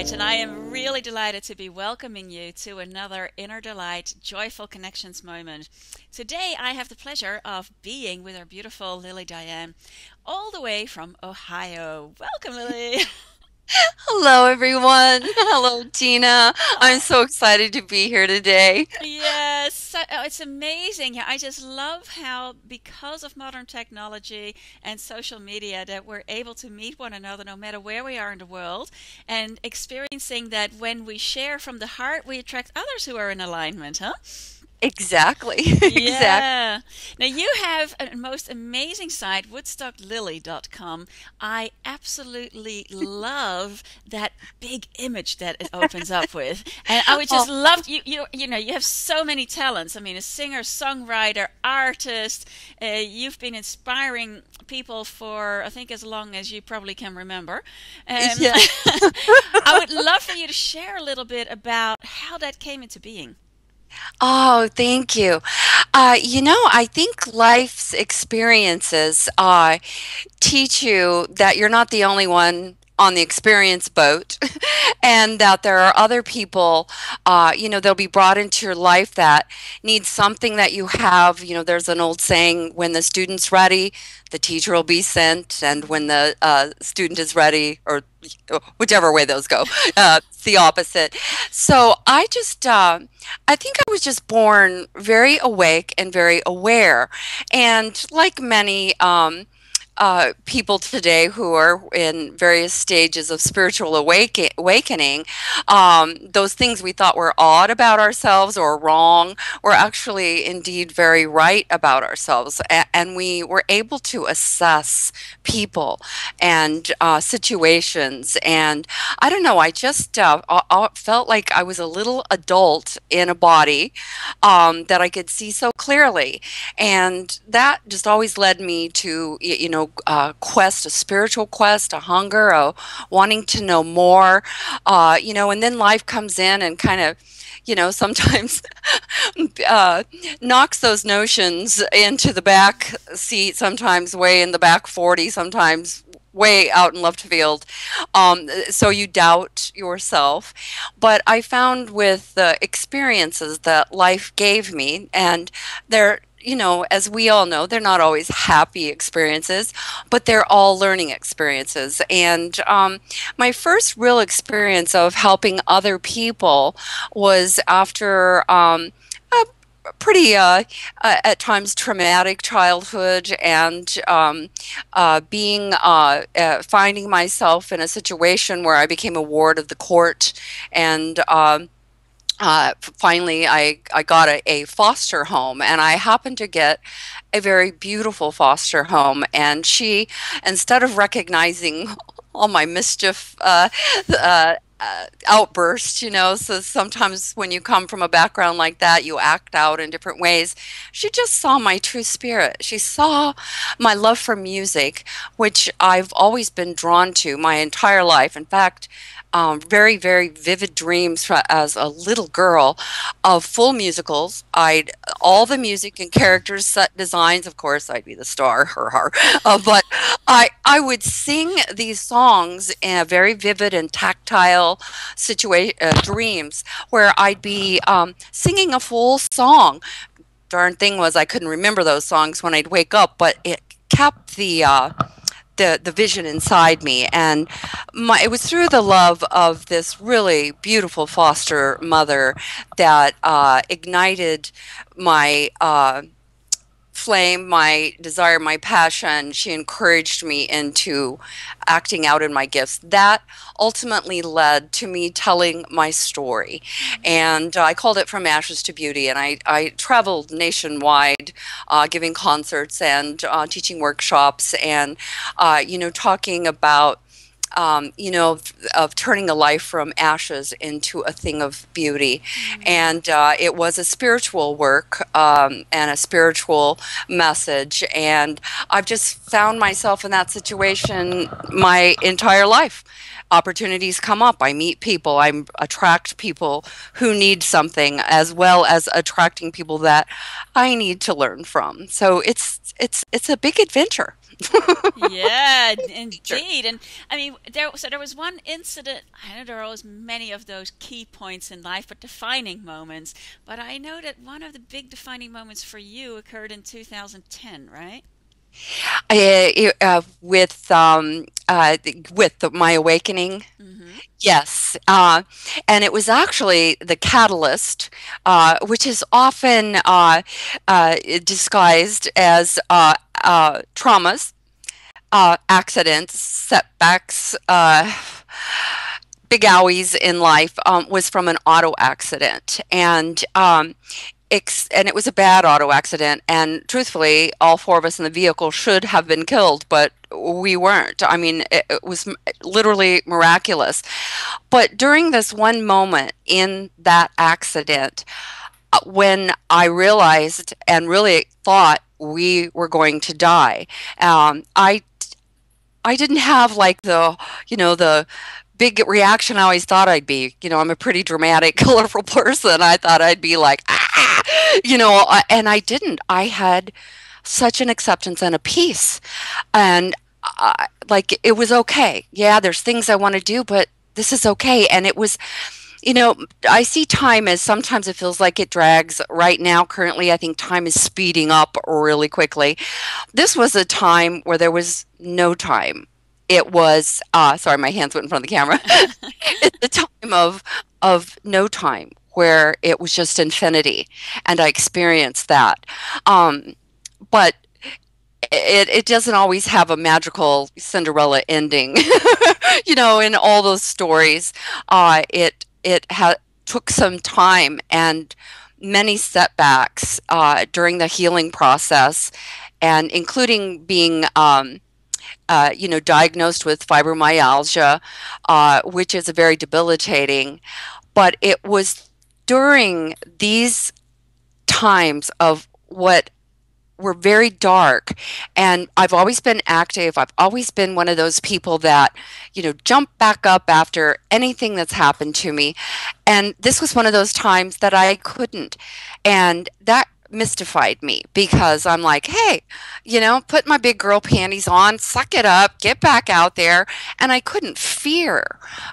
Innerdelight, and I am really delighted to be welcoming you to another Innerdelight Joyful Connections moment. Today, I have the pleasure of being with our beautiful Lily Diane, all the way from Ohio. Welcome, Lily. Hello, everyone. Hello, Tina. I'm so excited to be here today. Yes, it's amazing. Yeah, I just love how, because of modern technology and social media, that we're able to meet one another no matter where we are in the world, and experiencing that when we share from the heart, we attract others who are in alignment, huh? Exactly. Exactly. Yeah. Now you have a most amazing site, woodstocklily.com. I absolutely love that big image that it opens up with. And I would just Oh, love you have so many talents. I mean, a singer, songwriter, artist. You've been inspiring people for I think as long as you probably can remember. yeah. I would love for you to share a little bit about how that came into being. Oh, thank you. I think life's experiences teach you that you're not the only one on the experience boat and that there are other people, they'll be brought into your life that need something that you have. There's an old saying, when the student's ready, the teacher will be sent, and when the student is ready, or whichever way those go, it's the opposite. So I think I was just born very awake and very aware. And like many people today who are in various stages of spiritual awakening, those things we thought were odd about ourselves or wrong were actually indeed very right about ourselves. And we were able to assess people and situations. And I don't know, I just felt like I was a little adult in a body that I could see so clearly. And that just always led me to, a spiritual quest, a hunger, a wanting to know more, and then life comes in and kind of, sometimes uh, knocks those notions into the back seat, sometimes way in the back 40, sometimes way out in left field. So you doubt yourself. But I found with the experiences that life gave me, and they're, as we all know, they're not always happy experiences, but they're all learning experiences. And my first real experience of helping other people was after a pretty, at times, traumatic childhood, and finding myself in a situation where I became a ward of the court, and finally I got a foster home, and I happened to get a very beautiful foster home. And she, instead of recognizing all my mischief outbursts, so sometimes when you come from a background like that, you act out in different ways. She just saw my true spirit. She saw my love for music, which I've always been drawn to my entire life. In fact, very, very vivid dreams as a little girl of full musicals. I'd all the music and characters, set designs. Of course, I'd be the star, her. But I would sing these songs in a very vivid and tactile situation, dreams, where I'd be singing a full song. Darn thing was, I couldn't remember those songs when I'd wake up, but it kept the vision inside me. And it was through the love of this really beautiful foster mother that ignited my flame, my desire, my passion. She encouraged me into acting out in my gifts. That ultimately led to me telling my story. And I called it From Ashes to Beauty. And I traveled nationwide, giving concerts and teaching workshops, and, talking about of turning a life from ashes into a thing of beauty. And it was a spiritual work, and a spiritual message. And I've just found myself in that situation my entire life. Opportunities come up. I meet people. I attract people who need something, as well as attracting people that I need to learn from. So it's a big adventure. Yeah, Sure. indeed. And I mean, there was one incident. I know there are always many of those key points in life, but defining moments. But I know that one of the big defining moments for you occurred in 2010, right? My awakening. Mm-hmm. Yes, and it was actually the catalyst, which is often disguised as traumas, accidents, setbacks, big owies in life, was from an auto accident. And it was a bad auto accident. And truthfully, all four of us in the vehicle should have been killed, but we weren't. I mean, it was literally miraculous. But during this one moment in that accident, when I realized and really thought we were going to die, um, I I didn't have like the big reaction I always thought I'd be. I'm a pretty dramatic, colorful person. I thought I'd be like, ah, and I didn't. I had such an acceptance and a peace. And like, it was okay. Yeah, there's things I want to do, but this is okay. And it was, I see time as sometimes it feels like it drags. Right now, currently, I think time is speeding up really quickly. This was a time where there was no time. It was sorry, my hands went in front of the camera. It's a time of no time where it was just infinity, and I experienced that. Um, but it doesn't always have a magical Cinderella ending. In all those stories, it took some time and many setbacks during the healing process, and including being diagnosed with fibromyalgia, which is a very debilitating. But it was during these times of what were very dark, and I've always been active. I've always been one of those people that jump back up after anything that's happened to me, and this was one of those times that I couldn't, and that mystified me because I'm like, hey, put my big girl panties on, suck it up, get back out there. And I couldn't. Fear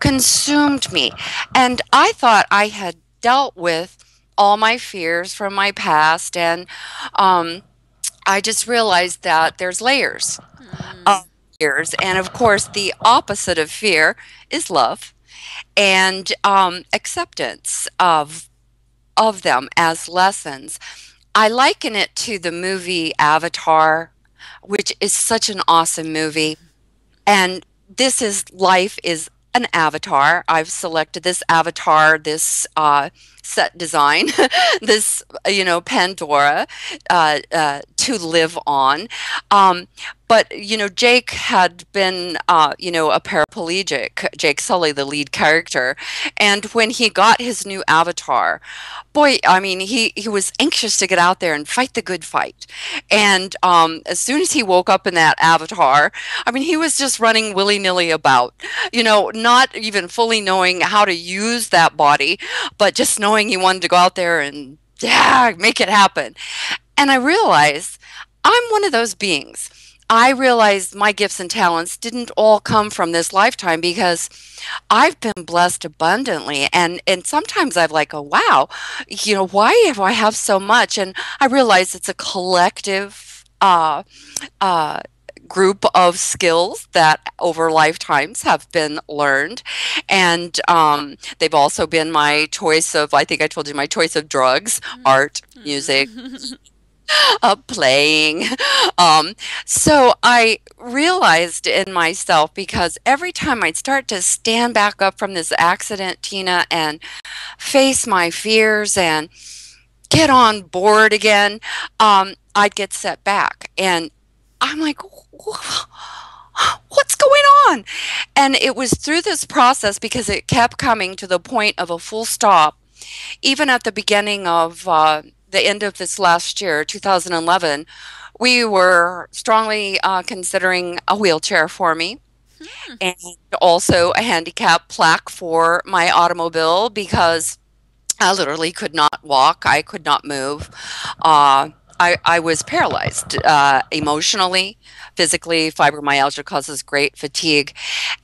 consumed me, and I thought I had dealt with all my fears from my past, and um I just realized that there's layers Hmm. of fears. And of course, the opposite of fear is love and acceptance of them as lessons. I liken it to the movie Avatar, which is such an awesome movie. And this is life is an avatar. I've selected this avatar, this set design, this Pandora, to live on. But Jake had been a paraplegic. Jake Sully, the lead character, and when he got his new avatar, boy, I mean, he was anxious to get out there and fight the good fight. And as soon as he woke up in that avatar, I mean, he was just running willy nilly about, not even fully knowing how to use that body, but just knowing he wanted to go out there and, yeah, make it happen. And I realized I'm one of those beings. I realized my gifts and talents didn't all come from this lifetime because I've been blessed abundantly. And sometimes I've like, oh wow, why have I have so much? And I realize it's a collective uh group of skills that over lifetimes have been learned. And they've also been my choice of, I think I told you, my choice of drugs, art, music, Hmm. playing. Um, so I realized in myself, because every time I'd start to stand back up from this accident, Tina, and face my fears and get on board again, I'd get set back. And I'm like, what's going on? And it was through this process, because it kept coming to the point of a full stop, even at the beginning of the end of this last year, 2011, we were strongly considering a wheelchair for me, and also a handicap plaque for my automobile, because I literally could not walk. I could not move. I was paralyzed emotionally, physically. Fibromyalgia causes great fatigue.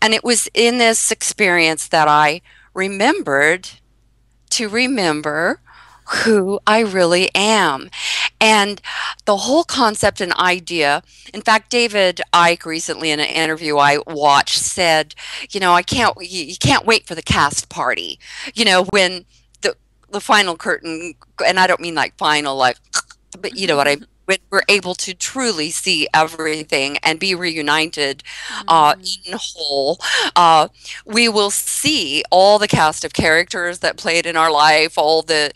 And it was in this experience that I remembered to remember who I really am. And the whole concept and idea, in fact, David Icke recently in an interview I watched said, you can't wait for the cast party, when the the final curtain, and I don't mean like final, like, but you know what I when we're able to truly see everything and be reunited Mm, in whole, uh, we will see all the cast of characters that played in our life, all the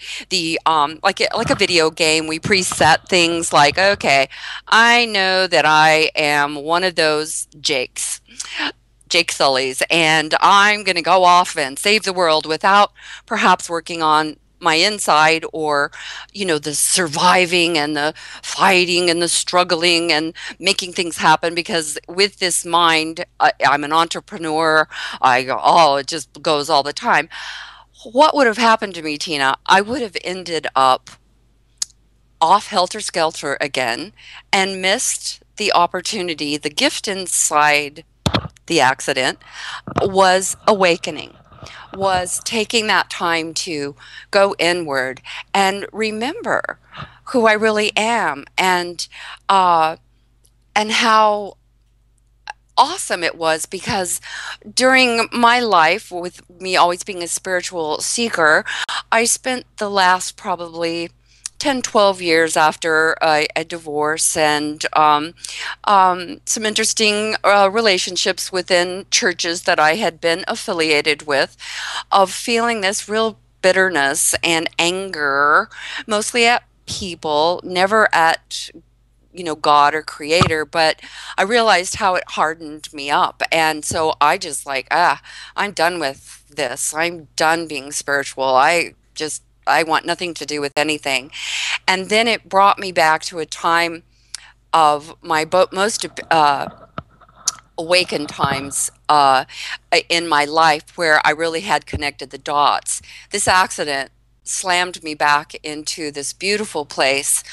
like a video game, we preset things like, okay, I know that I am one of those Jake Sully's, and I'm going to go off and save the world without perhaps working on my inside, or the surviving and the fighting and the struggling and making things happen, because with this mind, I'm an entrepreneur. I go, oh, it just goes all the time. What would have happened to me, Tina? I would have ended up off helter skelter again and missed the opportunity. The gift inside the accident was awakening, was taking that time to go inward and remember who I really am, uh, and how awesome it was, because during my life, with me always being a spiritual seeker, I spent the last probably 10, 12 years after a divorce, and some interesting relationships within churches that I had been affiliated with, of feeling this real bitterness and anger, mostly at people, never at God or creator. But I realized how it hardened me up. And so I just like, I'm done with this. I'm done being spiritual. I want nothing to do with anything. And then it brought me back to a time of my most awakened times in my life, where I really had connected the dots. This accident slammed me back into this beautiful place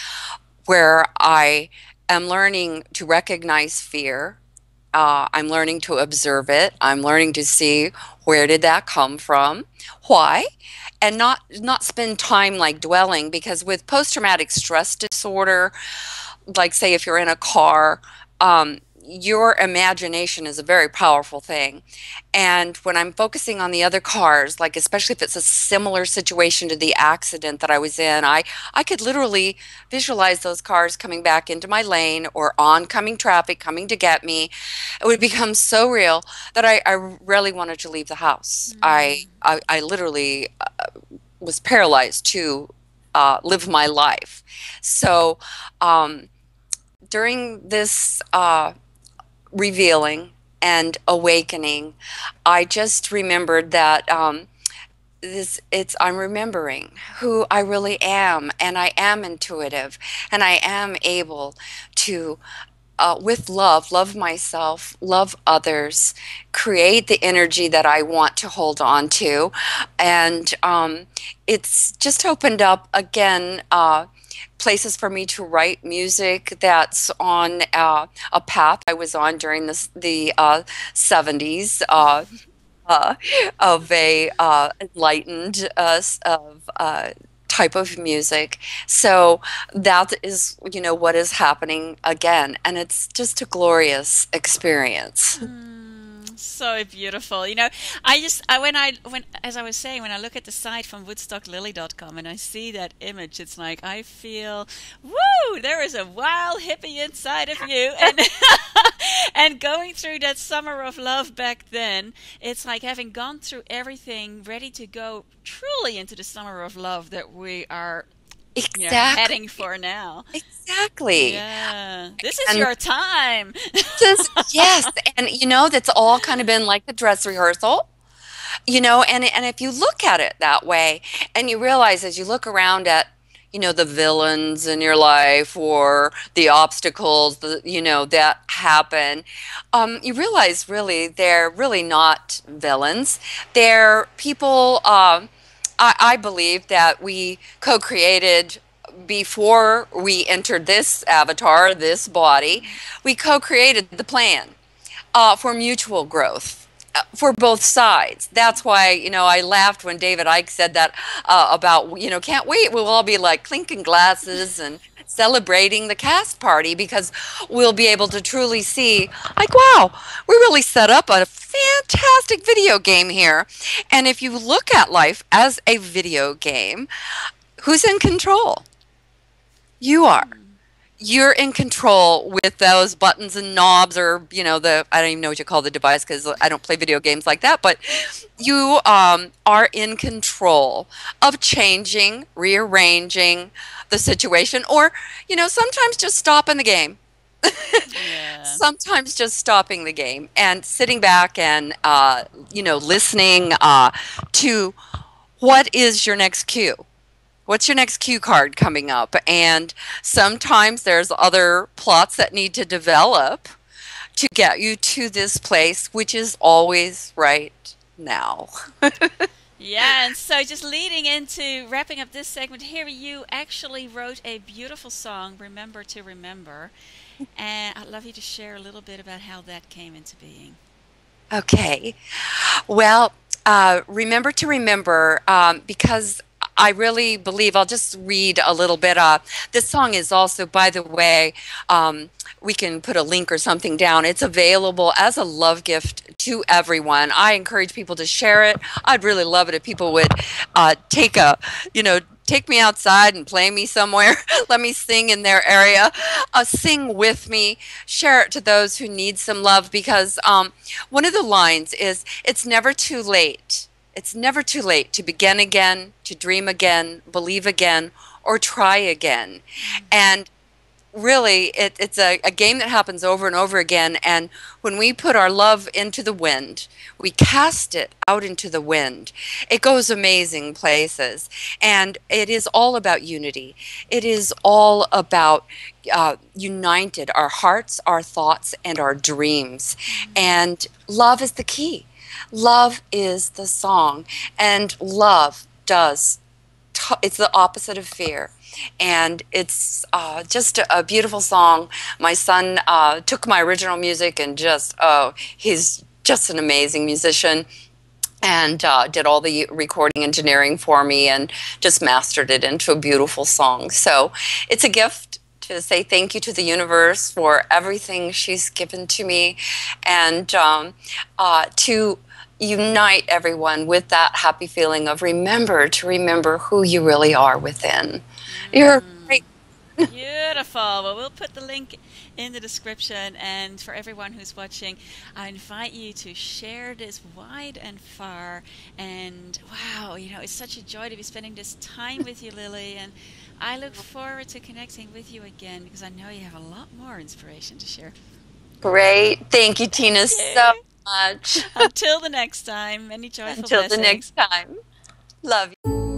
where I am learning to recognize fear. I'm learning to observe it. I'm learning to see, where did that come from, why, and not spend time like dwelling, because with post traumatic stress disorder, like say if you're in a car, your imagination is a very powerful thing. And when I'm focusing on the other cars, like especially if it's a similar situation to the accident that I was in, I could literally visualize those cars coming back into my lane, or oncoming traffic coming to get me. It would become so real that I rarely wanted to leave the house. mm, I literally was paralyzed to live my life. So during this revealing and awakening, I just remembered that I'm remembering who I really am, and I am intuitive, and I am able to, with love myself, love others, create the energy that I want to hold on to. And it's just opened up again places for me to write music that's on a path I was on during the 70s. Uh, of a enlightened type of music. So that is, what is happening again, and it's just a glorious experience. so beautiful. When as I was saying, when I look at the site from WoodstockLily.com and I see that image, it's like I feel, woo, there is a wild hippie inside of you, and and going through that summer of love back then, it's like having gone through everything, ready to go truly into the summer of love that we are, Exactly, heading for now. exactly. Yeah, this is And your time. yes, and that's all kind of been like the dress rehearsal. And if you look at it that way, and you realize, as you look around at the villains in your life, or the obstacles that happen, you realize really they're really not villains. They're people. I believe that we co-created before we entered this avatar, this body, we co-created the plan for mutual growth for both sides. That's why, I laughed when David Icke said that about, can't wait. We'll all be like clinking glasses and celebrating the cast party because we'll be able to truly see, like, wow, we really set up a fantastic video game here. And if you look at life as a video game, who's in control? You are. You're in control with those buttons and knobs, or I don't even know what you call the device because I don't play video games like that, but you are in control of changing, rearranging the situation, or sometimes just stopping the game. Yeah. Sometimes just stopping the game and sitting back and listening to what is your next cue. What's your next cue card coming up? And sometimes there's other plots that need to develop to get you to this place, which is always right now. Yeah, and so just leading into wrapping up this segment here, you actually wrote a beautiful song, Remember to Remember, and I'd love you to share a little bit about how that came into being. Okay. Well, remember to remember, because I really believe, I'll just read a little bit. This song is also, by the way, we can put a link or something down. It's available as a love gift to everyone. I encourage people to share it. I'd really love it if people would take me outside and play me somewhere. Let me sing in their area. Sing with me. Share it to those who need some love, because one of the lines is, it's never too late. It's never too late to begin again, to dream again, believe again, or try again. And really, it's a game that happens over and over again. And when we put our love into the wind, we cast it out into the wind, it goes amazing places. And it is all about unity. It is all about united, our hearts, our thoughts, and our dreams. And love is the key. Love is the song. And love does, it's the opposite of fear. And it's just a beautiful song. My son took my original music and he's just an amazing musician, and did all the recording engineering for me and just mastered it into a beautiful song. So it's a gift to say thank you to the universe for everything she's given to me, and to unite everyone with that happy feeling of remember who you really are within. You're great. Beautiful. Well, we'll put the link in the description, and for everyone who's watching, I invite you to share this wide and far. And wow, it's such a joy to be spending this time with you, Lily, and I look forward to connecting with you again, because I know you have a lot more inspiration to share. Great. Thank you, Tina, Thank so you. much. Until the next time, many joyful Until the blessings. next time. Love you.